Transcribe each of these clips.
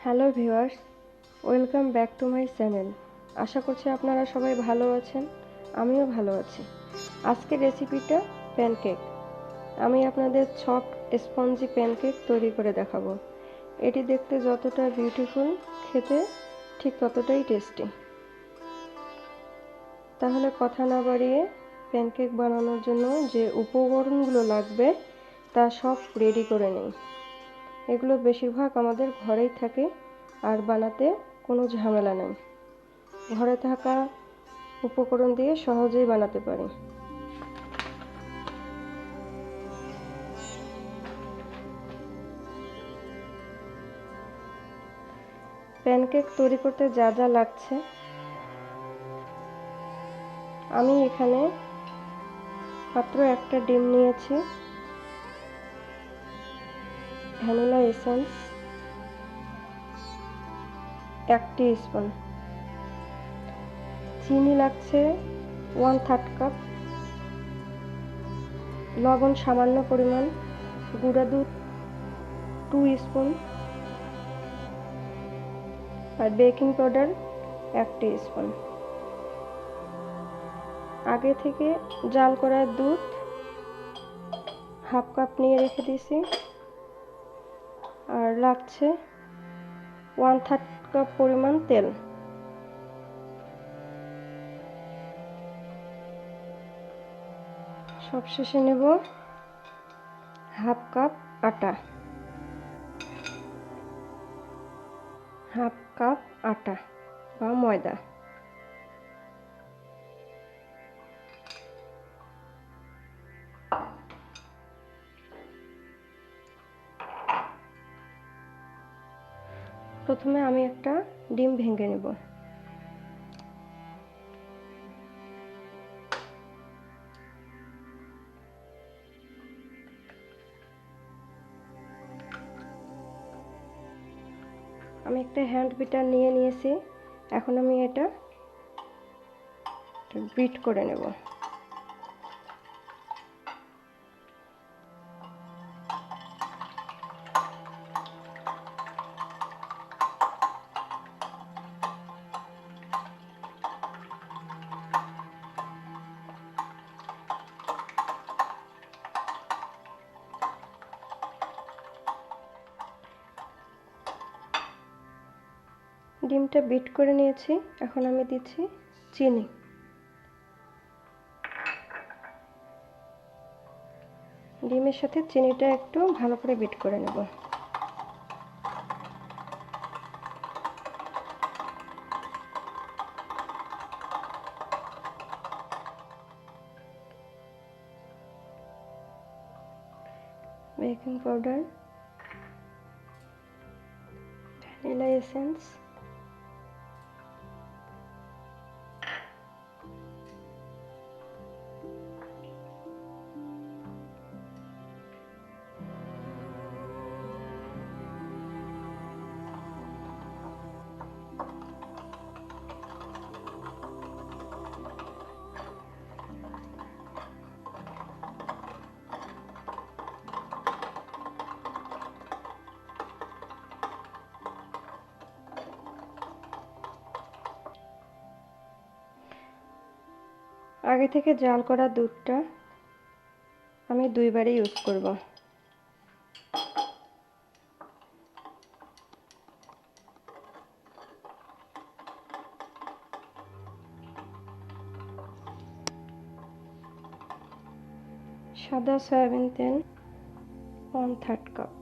Hello viewers, welcome back to my channel. আশা করছি আপনারা সবাই ভালো আছেন, আমিও ভালো আছি। আজকের রেসিপিটা প্যানকেক। আমি আপনাদের সফট স্পঞ্জি প্যানকেক তৈরি করে দেখাবো। এটি দেখতে যতটা বিউটিফুল, খেতে ঠিক ততটাই টেস্টি। তাহলে কথা না বাড়িয়ে প্যানকেক বানানোর জন্য যে উপকরণগুলো লাগবে তা সব রেডি করে নিই। এগুলো বেশিরভাগ আমাদের ঘরেই থাকে আর বানাতে কোনো ঝামেলা নেই। ঘরে থাকা উপকরণ দিয়ে সহজেই বানাতে পারি। প্যানকেক তৈরি করতে যা যা লাগছে, আমি এখানে মাত্র একটা ডিম নিয়েছি, ভ্যানিলা এসেন্স 1 টিস্পুন, চিনি লাগছে 1/3 কাপ, লবণ সামান্য পরিমাণ, গুঁড়া দুধ 2 স্পুন আর বেকিং পাউডার 1 টিস্পুন। আগে থেকে জাল করা দুধ 1/2 কাপ নিয়ে রেখে দিয়েছি, আর লাগছে 1/3 কাপ পরিমাণ তেল। সবশেষে নেব 1/2 কাপ আটা, 1/2 কাপ আটা বা ময়দা। প্রথমে আমি একটা ডিম ভেঙে নেব। আমি একটা হ্যান্ড বিটার নিয়ে নিয়েছি, এখন আমি এটা বিট করে নেব। ডিমটা বিট করে নিয়েছি, এখন আমি দিচ্ছি চিনি। ডিমের সাথে চিনিটা একটু ভালো করে বিট করে নেব। বেকিং পাউডার, ভ্যানিলা এসেন্স, আগে থেকে জাল করা দুধটা আমি 2 বারে ইউজ করব। সাদা সয়াবিন তেল 1/3 কাপ।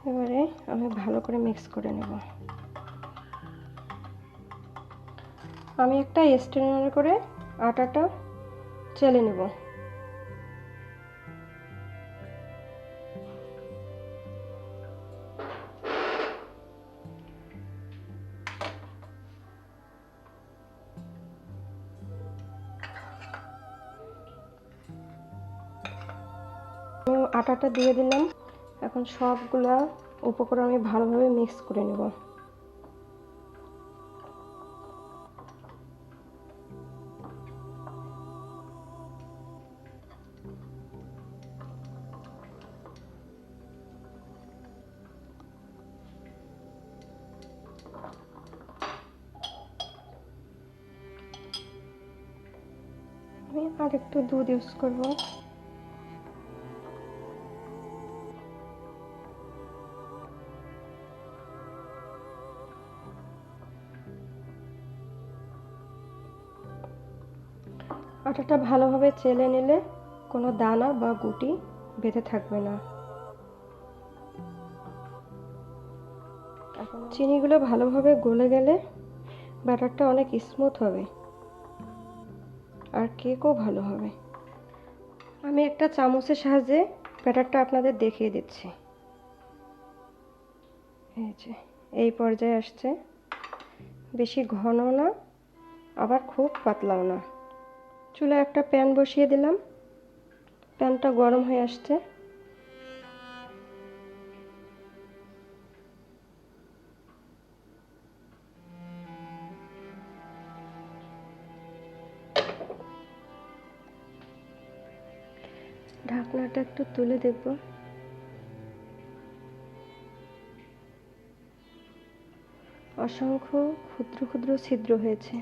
এবারে আমি ভালো করে মিক্স করে নেব। আমি একটা স্ট্রেনার করে আটাটা চেলে নেব। আটাটা দিয়ে দিলাম, এখন সবগুলা উপকরণ আমি ভালোভাবে মিক্স করে নেব। আমি আর একটু দুধ ইউজ করব। আটাটা ভালোভাবে চেলে নিলে কোনো দানা বা গুটি বেঁধে থাকবে না। চিনিগুলো ভালোভাবে গলে গেলে ব্যাটারটা অনেক স্মুথ হবে আর কেকও ভালো হবে। আমি একটা চামচের সাহায্যে ব্যাটারটা আপনাদের দেখিয়ে দিচ্ছি। এই যে এই পর্যায়ে আসছে, বেশি ঘন না আবার খুব পাতলাও না। চুলায় একটা প্যান বসিয়ে দিলাম, প্যানটা গরম হয়ে আসছে। ঢাকনাটা একটু তুলে দেখব। অসংখ্য ক্ষুদ্র ক্ষুদ্র ছিদ্র হয়েছে।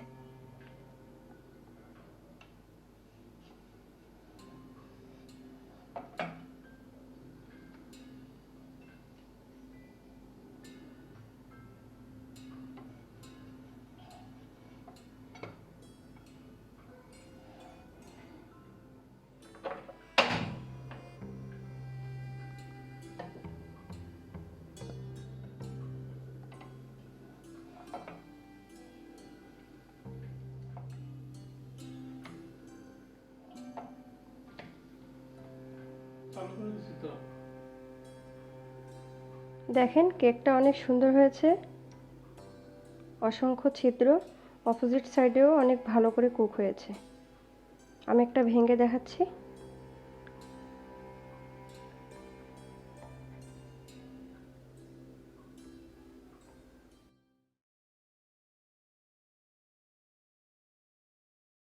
দেখেন কেকটা অনেক সুন্দর হয়েছে, অসংখ্য ছিদ্র, অপোজিট সাইডেও অনেক ভালো করে কুক হয়েছে। আমি একটা ভেঙে দেখাচ্ছি।